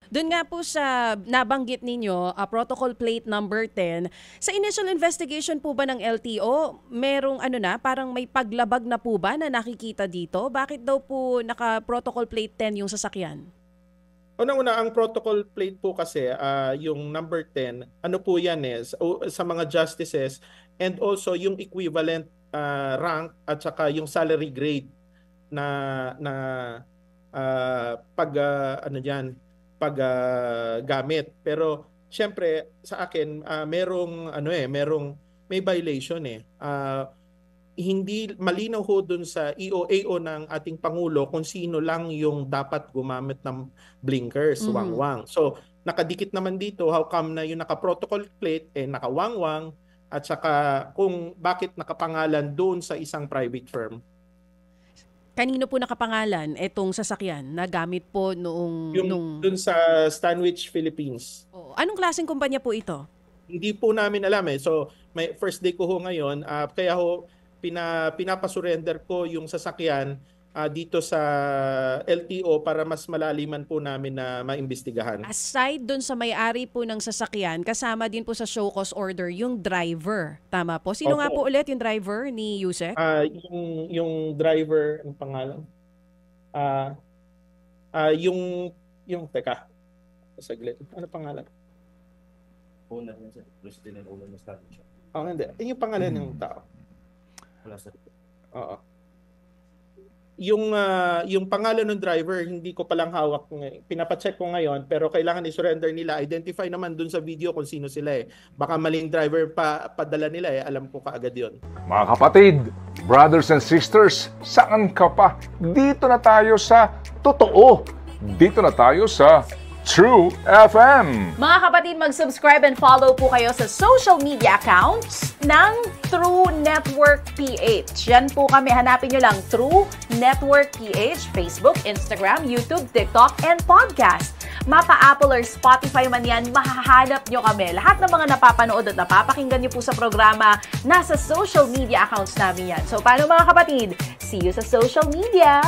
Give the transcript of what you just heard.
Doon nga po sa nabanggit ninyo, protocol plate number 10, sa initial investigation po ba ng LTO, merong parang may paglabag na po ba na nakikita dito? Bakit daw po naka-protocol plate 10 yung sasakyan? Unang-una, ang protocol plate po kasi, yung number 10, ano po yan sa mga justices and also yung equivalent rank at saka yung salary grade na paggamit. Pero syempre sa akin may violation hindi malinaw ho dun sa EOAO ng ating Pangulo kung sino lang yung dapat gumamit ng blinkers, wangwang. So nakadikit naman dito, how come na yung naka-protocol plate nakawangwang at saka kung bakit nakapangalan doon sa isang private firm. Kanino po nakapangalan itong sasakyan na gamit po Doon sa Stanwich, Philippines. Anong klaseng kumpanya po ito? Hindi po namin alam So, may first day ko ho ngayon. Kaya ho, pinapasurrender ko yung sasakyan dito sa LTO para mas malaliman po namin na maimbestigahan. Aside dun sa may-ari po ng sasakyan, kasama din po sa show cause order yung driver. Tama po? Sino nga po ulit yung driver ni Yusek? Yung driver, ang pangalan? Teka, saglit. Ano pangalan? Owner niya, president and owner ng Stanwich. Hindi. Yung pangalan ng tao. Wala sa Oo. Yung pangalan ng driver, hindi ko palang hawak. Pinapacheck ko ngayon, pero kailangan i-surrender nila. Identify naman dun sa video kung sino sila Baka maling driver padala nila Alam ko kaagad yun. Mga kapatid, brothers and sisters, saan ka pa? Dito na tayo sa totoo. Dito na tayo sa True FM. Mga kapatid, mag-subscribe and follow po kayo sa social media accounts ng True Network PH. Yan po kami. Hanapin nyo lang True Network PH, Facebook, Instagram, YouTube, TikTok, and podcast. Mapa Apple or Spotify man yan, mahahanap nyo kami. Lahat ng mga napapanood at napapakinggan nyo po sa programa, nasa social media accounts namin yan. So, paano mga kapatid? See you sa social media!